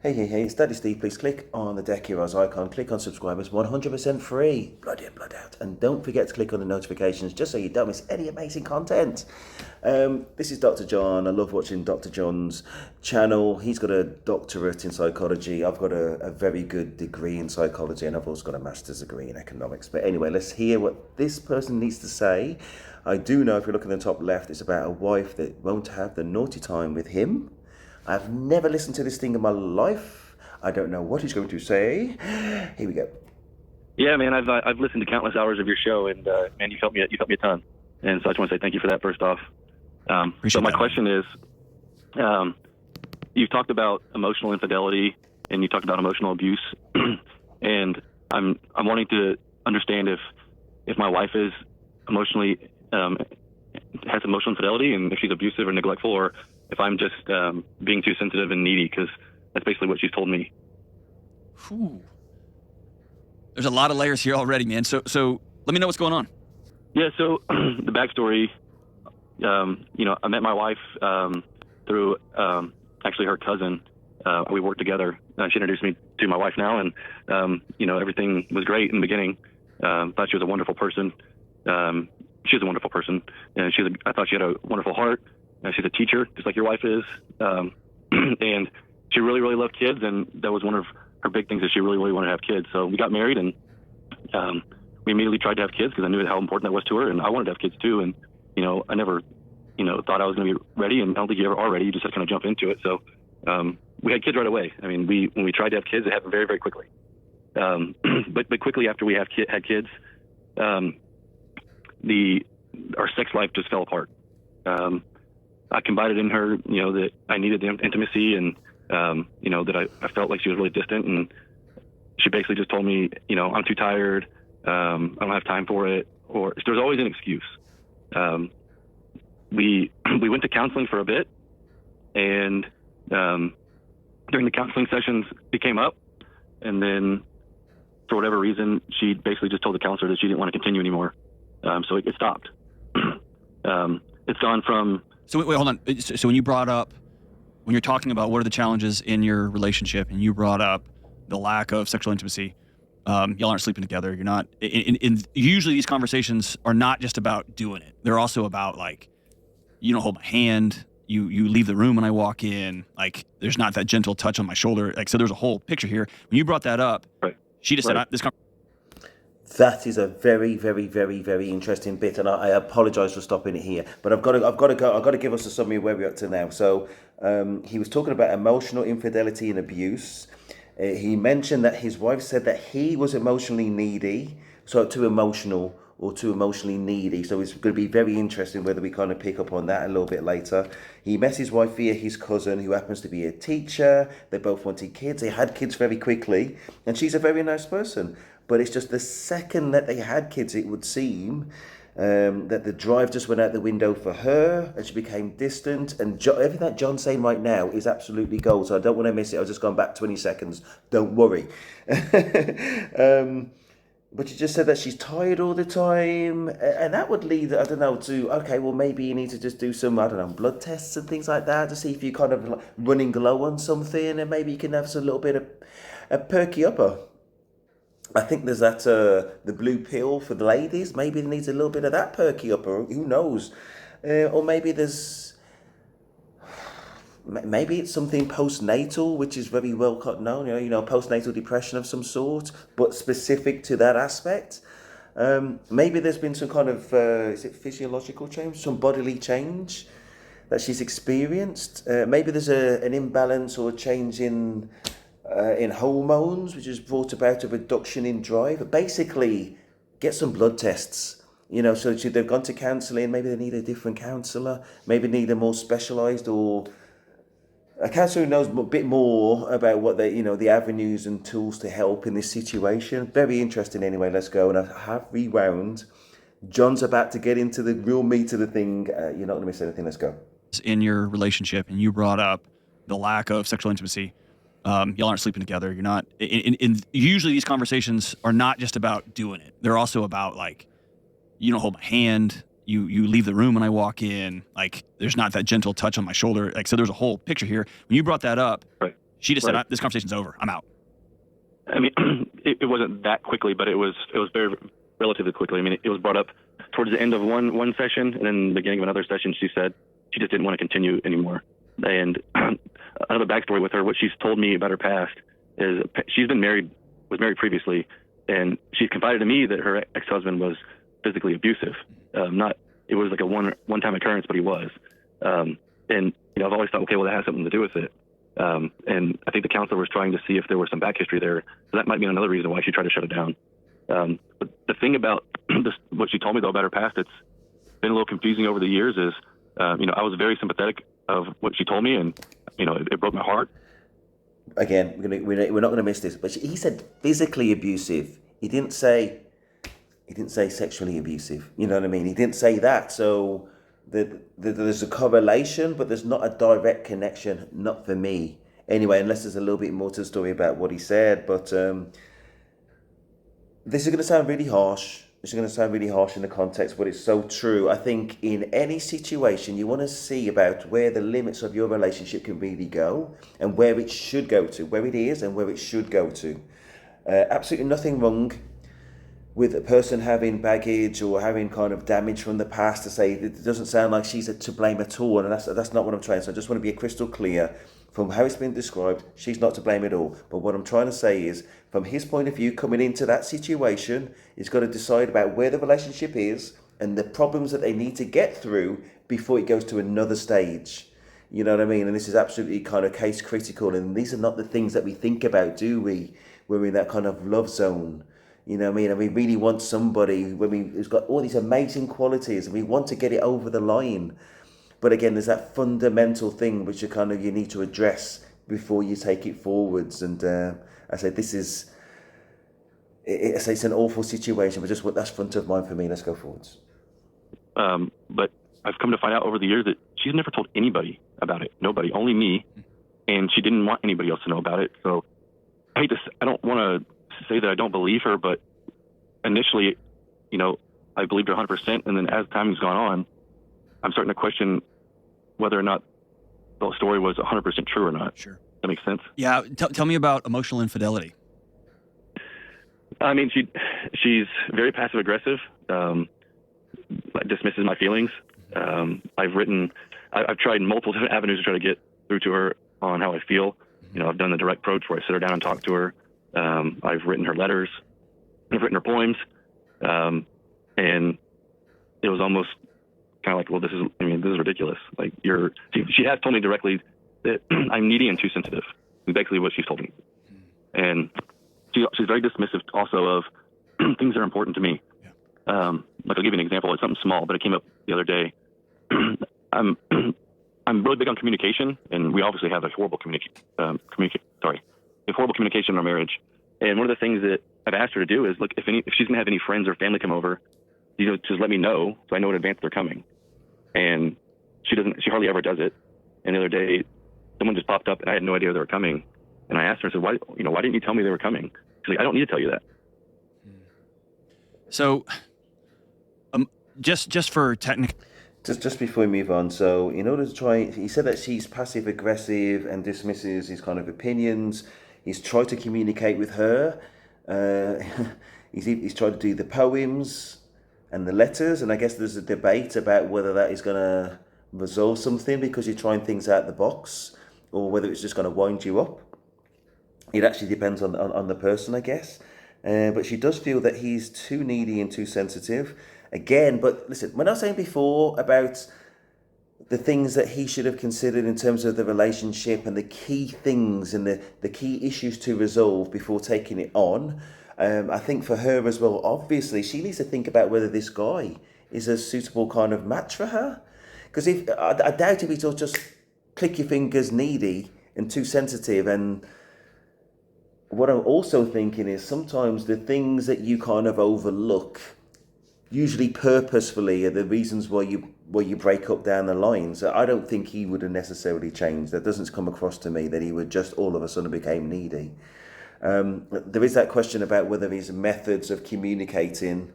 Hey, it's Daddy Steve. Please click on the Deck Heroes icon, click on subscribe. It's 100% free. Blood in, blood out. And don't forget to click on the notifications just so you don't miss any amazing content. This is Dr. John. I love watching Dr. John's channel. He's got a doctorate in psychology. I've got a very good degree in psychology, and I've also got a master's degree in economics. But anyway, let's hear what this person needs to say. I do know, if you look in the top left, it's about a wife that won't have the naughty time with him. I've never listened to this thing in my life. I don't know what he's going to say. Here we go. Yeah, man, I've listened to countless hours of your show, and man, you've helped me a ton. And so I just want to say thank you for that first off. So my question is, you've talked about emotional infidelity and you talked about emotional abuse, and I'm wanting to understand if my wife is emotionally has emotional infidelity and if she's abusive or neglectful, or if I'm just being too sensitive and needy, because that's basically what she's told me. Whew. There's a lot of layers here already, man. So let me know what's going on. Yeah, so the backstory, I met my wife through actually her cousin. We worked together. She introduced me to my wife now, and, everything was great in the beginning. Thought she was a wonderful person. She's a wonderful person, and I thought she had a wonderful heart. She's a teacher, just like your wife is. And she really, really loved kids, and that was one of her big things, that she really, really wanted to have kids. So we got married, and we immediately tried to have kids because I knew how important that was to her, and I wanted to have kids too. And, I never, thought I was going to be ready, and I don't think you ever are ready. You just have to kind of jump into it. So we had kids right away. I mean, when we tried to have kids, it happened very, very quickly. But quickly after we had kids, our sex life just fell apart. I confided in her, that I needed the intimacy, and, that I felt like she was really distant. And she basically just told me, I'm too tired. I don't have time for it. Or there's always an excuse. We went to counseling for a bit, and during the counseling sessions, it came up. And then for whatever reason, she basically just told the counselor that she didn't want to continue anymore. So it stopped. It's gone from... So wait, hold on. So when you're talking about what are the challenges in your relationship, and you brought up the lack of sexual intimacy, y'all aren't sleeping together. You're not. Usually these conversations are not just about doing it. They're also about, like, you don't hold my hand. You leave the room when I walk in. Like, there's not that gentle touch on my shoulder. Like, so there's a whole picture here. When you brought that up, right. She just said, "This." That is a very, very, very, very interesting bit, and I apologise for stopping it here. But I've got to give us a summary of where we're up to now. So he was talking about emotional infidelity and abuse. He mentioned that his wife said that he was emotionally needy, so too emotional or too emotionally needy. So it's going to be very interesting whether we kind of pick up on that a little bit later. He met his wife via his cousin, who happens to be a teacher. They both wanted kids. They had kids very quickly, and she's a very nice person. But it's just the second that they had kids, it would seem, that the drive just went out the window for her, and she became distant. And everything that John's saying right now is absolutely gold, so I don't want to miss it. I've just gone back 20 seconds. Don't worry. But you just said that she's tired all the time, and that would lead, I don't know, to, okay, well, maybe you need to just do some, I don't know, blood tests and things like that to see if you're kind of like running low on something, and maybe you can have some little bit of a perky upper. I think there's that, the blue pill for the ladies. Maybe it needs a little bit of that perky upper. Who knows? Or maybe maybe it's something postnatal, which is very well known. Postnatal depression of some sort, but specific to that aspect. Maybe there's been some kind of is it physiological change, some bodily change that she's experienced. Maybe there's an imbalance or a change in hormones, which has brought about a reduction in drive. But basically, get some blood tests. So they've gone to counselling. Maybe they need a different counsellor. Maybe they need a more specialised, or a counsellor who knows a bit more about what the avenues and tools to help in this situation. Very interesting. Anyway, let's go. And I have rewound. John's about to get into the real meat of the thing. You're not going to miss anything. Let's go. In your relationship, and you brought up the lack of sexual intimacy. Y'all aren't sleeping together. You're not. Usually these conversations are not just about doing it. They're also about, like, you don't hold my hand. You leave the room when I walk in. Like, there's not that gentle touch on my shoulder. Like, so there's a whole picture here. When you brought that up, right. She just Right. said, "This conversation's over. I'm out." I mean, it wasn't that quickly, but it was very relatively quickly. I mean, it was brought up towards the end of one session, and then the beginning of another session, she said she just didn't want to continue anymore. And another backstory with her, what she's told me about her past is she's was married previously, and she's confided to me that her ex-husband was physically abusive. It was like a one-time occurrence, but he was. And I've always thought, okay, well, that has something to do with it. And I think the counselor was trying to see if there was some back history there. So that might be another reason why she tried to shut it down. But the thing about what she told me, though, about her past, it's been a little confusing over the years is, I was very sympathetic of what she told me, and, it broke my heart. Again, we're not going to miss this, but he said physically abusive. He didn't say sexually abusive. You know what I mean? He didn't say that. So there's a correlation, but there's not a direct connection, not for me. Anyway, unless there's a little bit more to the story about what he said. But this is going to sound really harsh. This is going to sound really harsh in the context, but it's so true. I think in any situation, you want to see about where the limits of your relationship can really go and where it should go to, where it is and where it should go to. Absolutely nothing wrong with a person having baggage or having kind of damage from the past to say it doesn't sound like she's to blame at all, and that's not what I'm trying. So I just want to be crystal clear from how it's been described. She's not to blame at all. But what I'm trying to say is, from his point of view, coming into that situation, he's got to decide about where the relationship is and the problems that they need to get through before it goes to another stage. You know what I mean? And this is absolutely kind of case critical. And these are not the things that we think about, do we? When we're in that kind of love zone. You know what I mean? And we really want somebody who's got all these amazing qualities and we want to get it over the line. But again, there's that fundamental thing which you need to address before you take it forwards. And I say it's an awful situation, but just that's front of mind for me. Let's go forwards. But I've come to find out over the years that she's never told anybody about it. Nobody, only me. And she didn't want anybody else to know about it. So I don't want to say that I don't believe her, but initially, I believed her 100%. And then as time has gone on, I'm starting to question whether or not the story was 100% true or not. Sure. That makes sense? Yeah. Tell me about emotional infidelity. I mean, she's very passive aggressive. Dismisses my feelings. I've tried multiple different avenues to try to get through to her on how I feel. I've done the direct approach where I sit her down and talk to her. I've written her letters. I've written her poems. And it was almost kind of like, well, this is ridiculous. Like she has told me directly that I'm needy and too sensitive. Is basically what she's told me. And she's very dismissive also of things that are important to me. Yeah. Like I'll give you an example. It's something small, but it came up the other day. I'm really big on communication, and we obviously have a horrible communication in our marriage. And one of the things that I've asked her to do is, look, if she's gonna have any friends or family come over, just let me know so I know in advance they're coming. And she hardly ever does it. And the other day, someone just popped up, and I had no idea they were coming. And I asked her, I said, why didn't you tell me they were coming? She's like, I don't need to tell you that. So, just for technical. Just before we move on, so in order to try, he said that she's passive aggressive and dismisses his kind of opinions. He's tried to communicate with her. He's tried to do the poems and the letters, and I guess there's a debate about whether that is going to resolve something because you're trying things out the box, or whether it's just going to wind you up. It actually depends on the person, I guess. But she does feel that he's too needy and too sensitive. Again, but listen, when I was saying before about the things that he should have considered in terms of the relationship and the key things and the key issues to resolve before taking it on, I think for her as well, obviously, she needs to think about whether this guy is a suitable kind of match for her. Because I doubt if he'll just click your fingers needy and too sensitive. And what I'm also thinking is sometimes the things that you kind of overlook, usually purposefully, are the reasons why you break up down the line. So I don't think he would have necessarily changed. That doesn't come across to me that he would just all of a sudden became needy. There is that question about whether his methods of communicating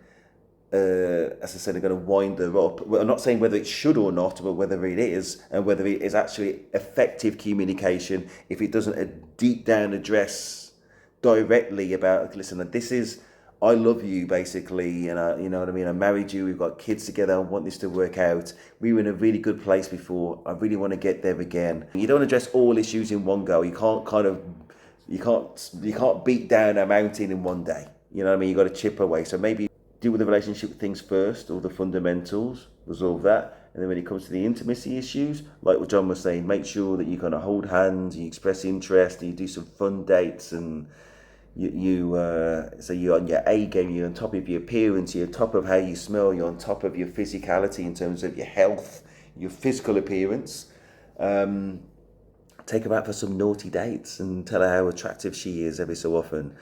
as I said, are going to wind her up. Well, I'm not saying whether it should or not, but whether it is, and whether it is actually effective communication. If it doesn't deep down address directly about, listen, this is, I love you basically, and you know what I mean. I married you. We've got kids together. I want this to work out. We were in a really good place before. I really want to get there again. You don't address all issues in one go. You can't beat down a mountain in one day. You know what I mean? You got to chip away. So maybe deal with the relationship things first, or the fundamentals, resolve that. And then when it comes to the intimacy issues, like what John was saying, make sure that you kind of hold hands, you express interest, and you do some fun dates, and so you're on your A game, you're on top of your appearance, you're on top of how you smell, you're on top of your physicality in terms of your health, your physical appearance. Take her out for some naughty dates and tell her how attractive she is every so often.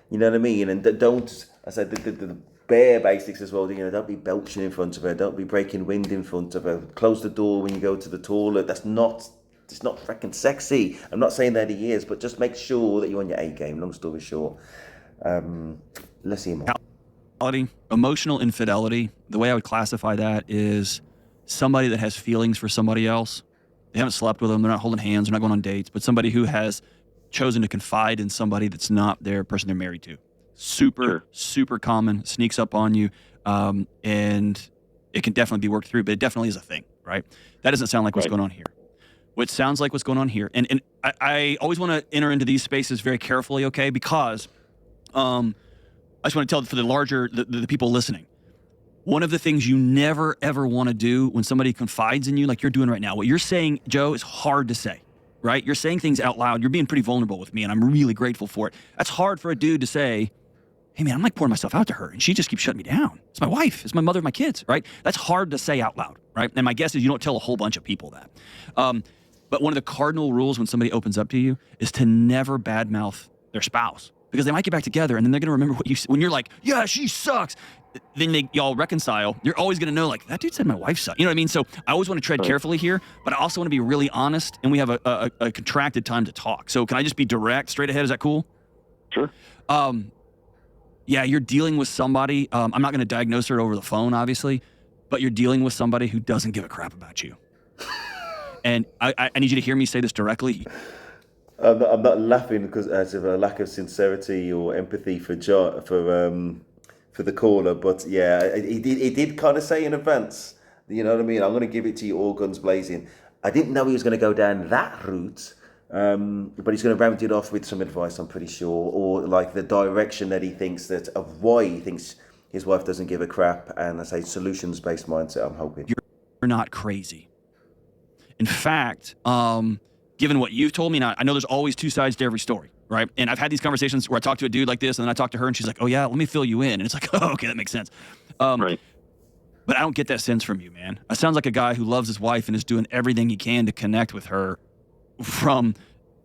You know what I mean? And don't, I said, the bare basics as well, you know, don't be belching in front of her, don't be breaking wind in front of her, close the door when you go to the toilet. It's not freaking sexy. I'm not saying that he is, but just make sure that you're on your A game, long story short. Let's see more. Emotional infidelity, the way I would classify that is somebody that has feelings for somebody else. They haven't slept with them, they're not holding hands, they're not going on dates, but somebody who has chosen to confide in somebody that's not their person they're married to. Super common, sneaks up on you, and it can definitely be worked through, but it definitely is a thing, right? That doesn't sound like what's going on here. What sounds like what's going on here, and I always want to enter into these spaces very carefully, okay? Because I just want to tell for the people listening, one of the things you never ever want to do when somebody confides in you, like you're doing right now, what you're saying, Joe, is hard to say, right? You're saying things out loud. You're being pretty vulnerable with me, and I'm really grateful for it. That's hard for a dude to say, hey man, I'm like pouring myself out to her, and she just keeps shutting me down. It's my wife. It's my mother of my kids, right? That's hard to say out loud, right? And my guess is you don't tell a whole bunch of people that. But one of the cardinal rules when somebody opens up to you is to never badmouth their spouse, because they might get back together and then they're going to remember what you when you're like, yeah, she sucks. Then y'all reconcile. You're always going to know, like, that dude said my wife sucks. You know what I mean? So I always want to tread carefully here, but I also want to be really honest, and we have a contracted time to talk. So can I just be direct, straight ahead? Is that cool? Sure. Yeah, you're dealing with somebody. I'm not going to diagnose her over the phone, obviously, but you're dealing with somebody who doesn't give a crap about you. And I need you to hear me say this directly. I'm not laughing because of a lack of sincerity or empathy for John, for the caller, but yeah, he did kind of say in advance, you know what I mean? I'm going to give it to you all guns blazing. I didn't know he was going to go down that route, but he's going to round it off with some advice, I'm pretty sure, or like the direction that he thinks that of why he thinks his wife doesn't give a crap, and I say solutions-based mindset, I'm hoping. You're not crazy. In fact, given what you've told me, now I know there's always two sides to every story, right? And I've had these conversations where I talk to a dude like this, and then I talk to her, and she's like, oh yeah, let me fill you in. And it's like, oh, okay, that makes sense. Right. But I don't get that sense from you, man. It sounds like a guy who loves his wife and is doing everything he can to connect with her, from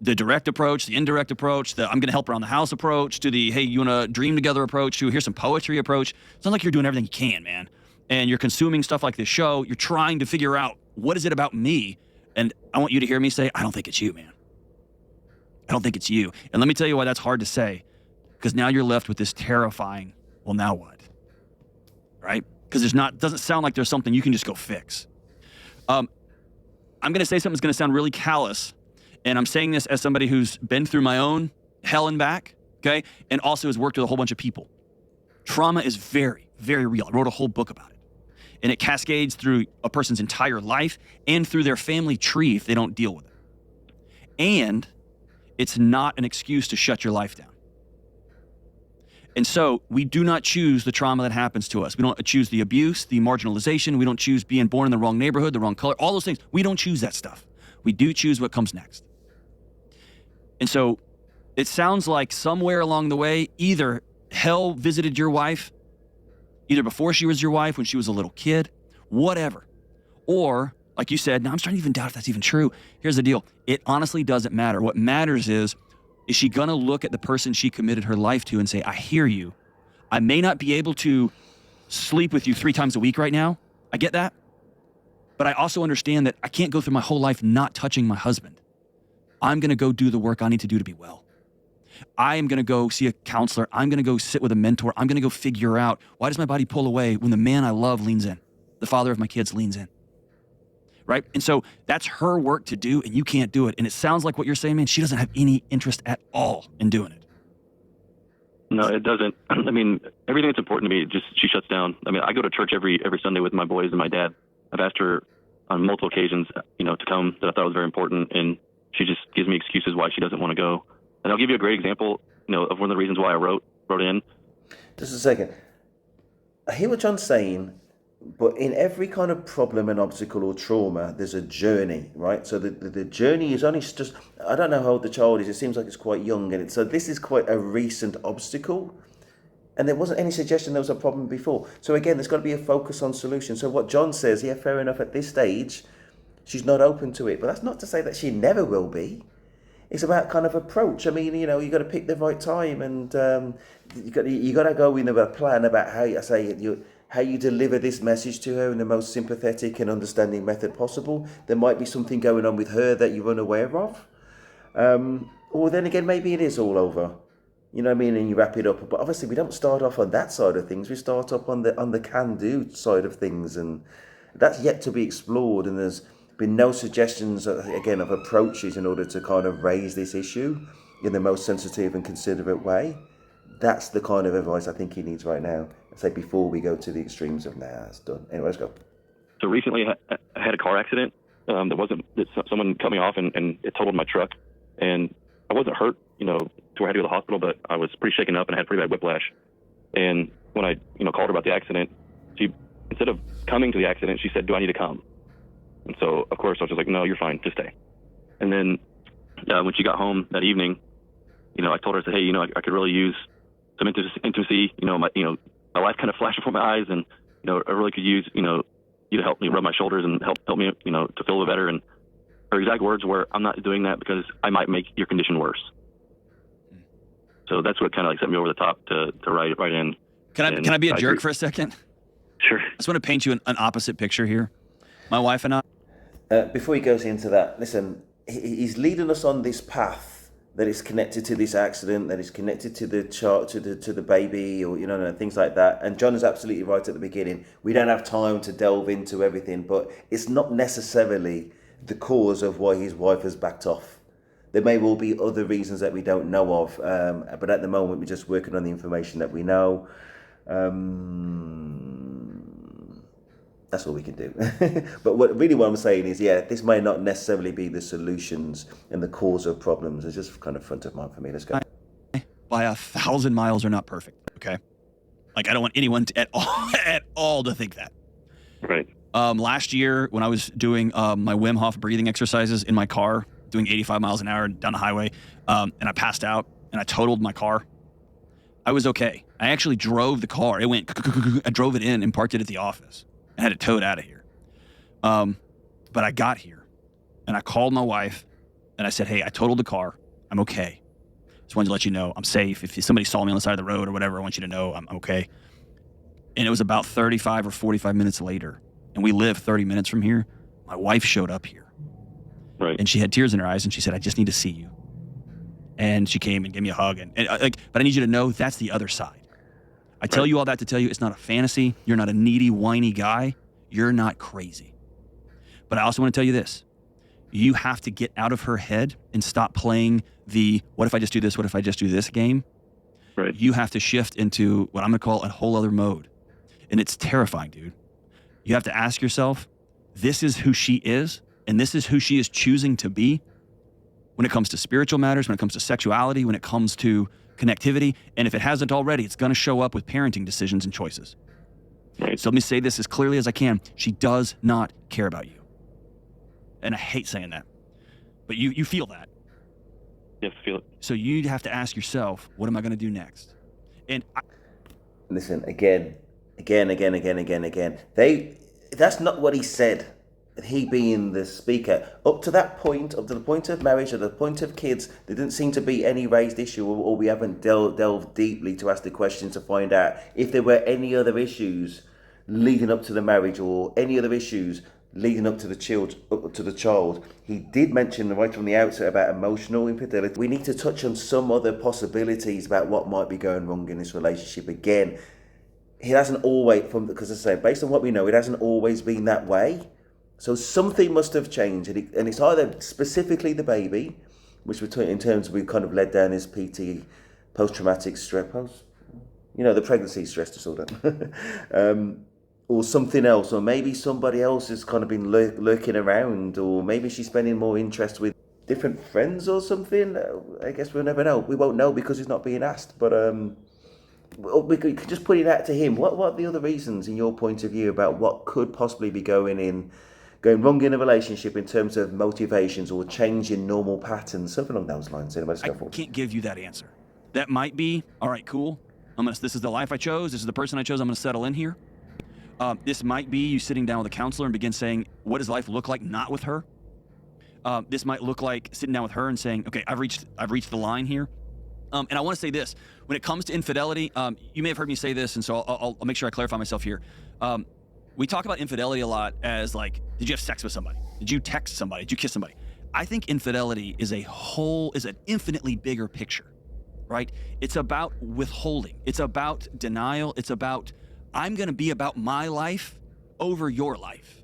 the direct approach, the indirect approach, the I'm going to help around the house approach, to the, hey, you want to dream together approach, to here's some poetry approach. It sounds like you're doing everything you can, man. And you're consuming stuff like this show. You're trying to figure out, what is it about me? And I want you to hear me say, I don't think it's you, man. I don't think it's you. And let me tell you why that's hard to say. Because now you're left with this terrifying, well, now what? Right? Because doesn't sound like there's something you can just go fix. I'm going to say something that's going to sound really callous. And I'm saying this as somebody who's been through my own hell and back, okay? And also has worked with a whole bunch of people. Trauma is very, very real. I wrote a whole book about it. And it cascades through a person's entire life and through their family tree if they don't deal with it. And it's not an excuse to shut your life down. And so we do not choose the trauma that happens to us. We don't choose the abuse, the marginalization. We don't choose being born in the wrong neighborhood, the wrong color, all those things. We don't choose that stuff. We do choose what comes next. And so it sounds like somewhere along the way, either hell visited your wife, either before she was your wife, when she was a little kid, whatever. Or, like you said, now I'm starting to even doubt if that's even true. Here's the deal. It honestly doesn't matter. What matters is she going to look at the person she committed her life to and say, I hear you. I may not be able to sleep with you 3 times a week right now. I get that. But I also understand that I can't go through my whole life not touching my husband. I'm going to go do the work I need to do to be well. I am going to go see a counselor. I'm going to go sit with a mentor. I'm going to go figure out, why does my body pull away when the man I love leans in? The father of my kids leans in. Right? And so that's her work to do, and you can't do it. And it sounds like what you're saying, man, she doesn't have any interest at all in doing it. No, it doesn't. I mean, everything that's important to me, she shuts down. I mean, I go to church every Sunday with my boys and my dad. I've asked her on multiple occasions, to come, that I thought was very important, and she just gives me excuses why she doesn't want to go. And I'll give you a great example, of one of the reasons why I wrote in. Just a second. I hear what John's saying, but in every kind of problem and obstacle or trauma, there's a journey, right? So the journey is only just, I don't know how old the child is. It seems like it's quite young. And so this is quite a recent obstacle. And there wasn't any suggestion there was a problem before. So again, there's got to be a focus on solutions. So what John says, yeah, fair enough, at this stage, she's not open to it. But that's not to say that she never will be. It's about kind of approach. I mean, you got to pick the right time, and you got to go in with a plan about how you deliver this message to her in the most sympathetic and understanding method possible. There might be something going on with her that you're unaware of, or then again, maybe it is all over. You know what I mean? And you wrap it up. But obviously, we don't start off on that side of things. We start up on the can-do side of things, and that's yet to be explored. And there's been no suggestions, again, of approaches in order to kind of raise this issue in the most sensitive and considerate way. That's the kind of advice I think he needs right now. I'd say before we go to the extremes of, it's done. Anyway, let's go. So recently, I had a car accident. Someone cut me off and it totaled my truck, and I wasn't hurt, to where I had to go to the hospital, but I was pretty shaken up and I had pretty bad whiplash. And when I, called her about the accident, she, instead of coming to the accident, she said, "Do I need to come?" And so, of course, I was just like, "No, you're fine. Just stay." And then when she got home that evening, I told her, I said, "Hey, I could really use some intimacy. My life kind of flashed before my eyes, and, I really could use, you to help me rub my shoulders and help me, to feel a little better." And her exact words were, "I'm not doing that because I might make your condition worse." So that's what kind of set me over the top to write in. Can I be a jerk for a second? Sure. I just want to paint you an opposite picture here. My wife and I. Before he goes into that, listen, he's leading us on this path that is connected to this accident, that is connected to the child, to the baby, or things like that. And John is absolutely right at the beginning. We don't have time to delve into everything, but it's not necessarily the cause of why his wife has backed off. There may well be other reasons that we don't know of, but at the moment we're just working on the information that we know. That's all we can do. But what I'm saying is, this may not necessarily be the solutions and the cause of problems. It's just kind of front of mind for me. Let's go. By 1,000 miles are not perfect. Okay, like I don't want anyone at all to think that. Right. Last year when I was doing my Wim Hof breathing exercises in my car, doing 85 miles an hour down the highway, and I passed out and I totaled my car. I was okay. I actually drove the car. I drove it in and parked it at the office and had it towed out of here. But I got here and I called my wife and I said, "Hey, I totaled the car. I'm okay. Just wanted to let you know I'm safe. If somebody saw me on the side of the road or whatever, I want you to know I'm okay." And it was about 35 or 45 minutes later, and we live 30 minutes from here. My wife showed up here. Right. And she had tears in her eyes and she said, "I just need to see you." And she came and gave me a hug. But I need you to know that's the other side. I tell you all that to tell you it's not a fantasy. You're not a needy, whiny guy. You're not crazy. But I also want to tell you this. You have to get out of her head and stop playing the "what if I just do this, what if I just do this" game. Right. You have to shift into what I'm going to call a whole other mode. And it's terrifying, dude. You have to ask yourself, this is who she is, and this is who she is choosing to be when it comes to spiritual matters, when it comes to sexuality, when it comes to connectivity. And if it hasn't already, it's going to show up with parenting decisions and choices. Right. So let me say this as clearly as I can. She does not care about you. And I hate saying that, but you feel that. Yes, feel it. So you have to ask yourself, what am I going to do next? And Listen, again. That's not what he said. He being the speaker. Up to that point, up to the point of marriage, or the point of kids, there didn't seem to be any raised issue, or we haven't delved deeply to ask the question to find out if there were any other issues leading up to the marriage, or any other issues leading up to the child, he did mention right from the outset about emotional infidelity. We need to touch on some other possibilities about what might be going wrong in this relationship. Again, it hasn't always, because I say, based on what we know, it hasn't always been that way. So something must have changed, and it's either specifically the baby, which we're in terms of we kind of led down his PT, post-traumatic stress, the pregnancy stress disorder, or something else, or maybe somebody else has kind of been lurking around, or maybe she's spending more interest with different friends or something. I guess we'll never know. We won't know because he's not being asked, but we could just put it out to him. What are the other reasons, in your point of view, about what could possibly be going wrong in a relationship in terms of motivations or change in normal patterns, something along those lines? Let's go forward. I can't give you that answer. That might be, all right, cool. This is the life I chose. This is the person I chose. I'm going to settle in here. This might be you sitting down with a counselor and begin saying, what does life look like not with her? This might look like sitting down with her and saying, okay, I've reached the line here. And I want to say this, when it comes to infidelity, you may have heard me say this, and so I'll make sure I clarify myself here. We talk about infidelity a lot as like, did you have sex with somebody? Did you text somebody? Did you kiss somebody? I think infidelity is an infinitely bigger picture, right? It's about withholding. It's about denial. It's about, I'm going to be about my life over your life.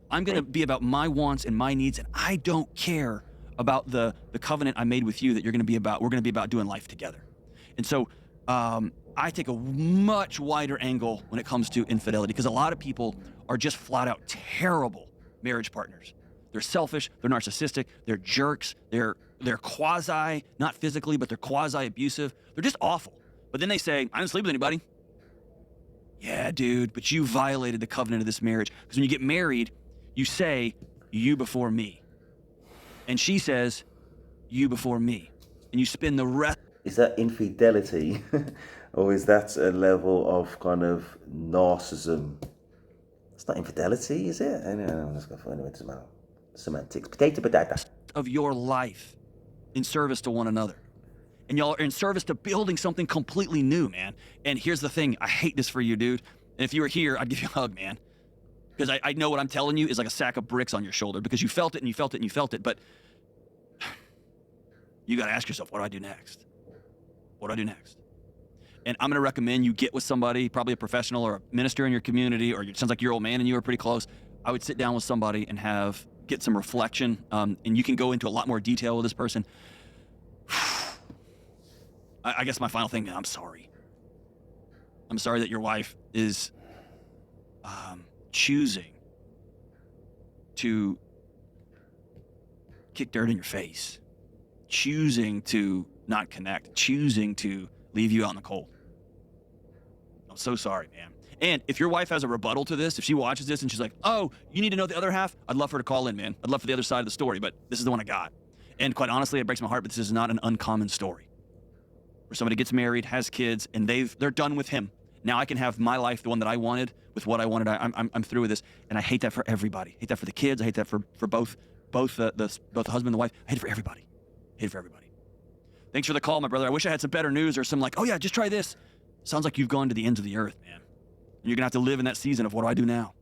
I'm going to be about my wants and my needs, and I don't care about the covenant I made with you that we're going to be about doing life together. And so I take a much wider angle when it comes to infidelity, because a lot of people are just flat out terrible marriage partners. They're selfish, they're narcissistic, they're jerks, they're quasi, not physically, but they're quasi abusive. They're just awful. But then they say, I didn't sleep with anybody. Yeah, dude, but you violated the covenant of this marriage. Because when you get married, you say, you before me. And she says, you before me. And you spend the rest. Is that infidelity? Or is that a level of kind of narcissism? It's not infidelity, is it? I know, let's go for anyway. Semantics. Potato. Of your life in service to one another. And y'all are in service to building something completely new, man. And here's the thing. I hate this for you, dude. And if you were here, I'd give you a hug, man. Because I know what I'm telling you is like a sack of bricks on your shoulder, because you felt it and you felt it and you felt it. But you got to ask yourself, what do I do next? What do I do next? And I'm going to recommend you get with somebody, probably a professional or a minister in your community, or it sounds like your old man and you are pretty close. I would sit down with somebody and get some reflection. And you can go into a lot more detail with this person. I guess my final thing, man, I'm sorry. I'm sorry that your wife is choosing to kick dirt in your face, choosing to not connect, choosing to leave you out in the cold. I'm so sorry, man. And if your wife has a rebuttal to this, if she watches this and she's like, oh, you need to know the other half, I'd love for her to call in, man. I'd love for the other side of the story, but this is the one I got. And quite honestly, it breaks my heart, but this is not an uncommon story. Where somebody gets married, has kids, and they're done with him. Now I can have my life, the one that I wanted, with what I wanted. I'm through with this, and I hate that for everybody. I hate that for the kids. I hate that for both the husband and the wife. I hate it for everybody. I hate it for everybody. Thanks for the call, my brother. I wish I had some better news or some like, oh yeah, just try this. Sounds like you've gone to the ends of the earth, man. And you're gonna have to live in that season of what do I do now?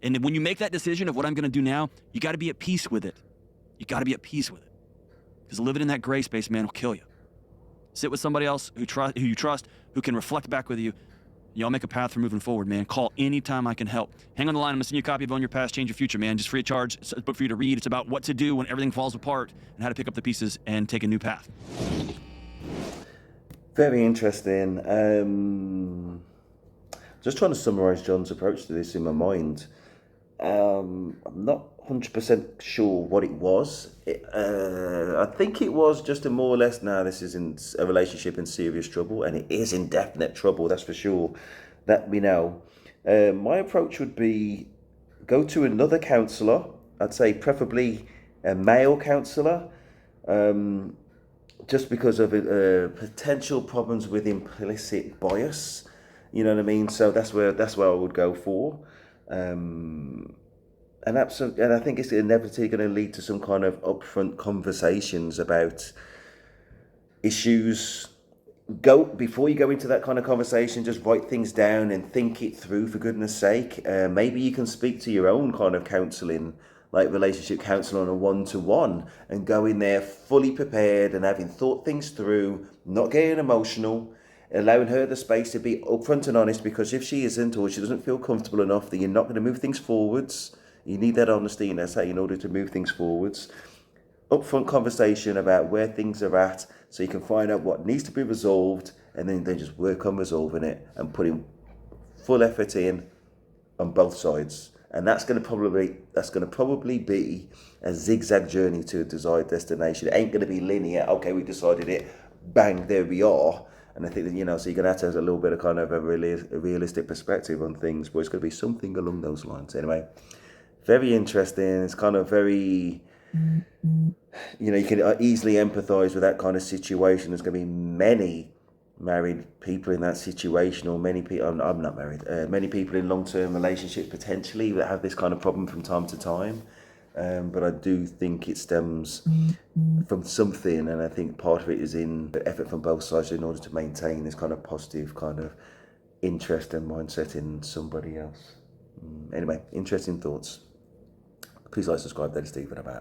And when you make that decision of what I'm gonna do now, you got to be at peace with it. You got to be at peace with it, because living in that gray space, man, will kill you. Sit with somebody else who you trust, who can reflect back with you. Y'all make a path for moving forward, man. Call anytime I can help. Hang on the line. I'm going to send you a copy of Own Your Past, Change Your Future, man. Just free of charge. It's a book for you to read. It's about what to do when everything falls apart and how to pick up the pieces and take a new path. Very interesting. Just trying to summarize John's approach to this in my mind. I'm not 100% sure what it was. I think it was just a more or less, this is in a relationship in serious trouble, and it is in definite trouble, that's for sure. That we know. My approach would be go to another counsellor. I'd say preferably a male counsellor, just because of potential problems with implicit bias. You know what I mean? So that's where I would go for. And I think it's inevitably going to lead to some kind of upfront conversations about issues go before you go into that kind of conversation, just write things down and think it through, for goodness sake. Maybe you can speak to your own kind of counselling, like relationship counselling on a one-to-one, and go in there fully prepared and having thought things through, not getting emotional, allowing her the space to be upfront and honest, because if she isn't, or she doesn't feel comfortable enough, then you're not going to move things forwards. You need that honesty and say in order to move things forwards. Upfront conversation about where things are at, so you can find out what needs to be resolved, and then just work on resolving it and putting full effort in on both sides. And that's going to probably be a zigzag journey to a desired destination. It ain't going to be linear. Okay, we decided it, bang, there we are. And I think that, so you're going to have to have a little bit of kind of a realistic perspective on things, but it's going to be something along those lines. Anyway, very interesting. It's kind of very, you can easily empathize with that kind of situation. There's going to be many married people in that situation, or many people, I'm not married, many people in long-term relationships potentially that have this kind of problem from time to time. But I do think it stems from something, and I think part of it is in the effort from both sides in order to maintain this kind of positive kind of interest and mindset in somebody else. Anyway, interesting thoughts. Please like, subscribe. That is Stephen about.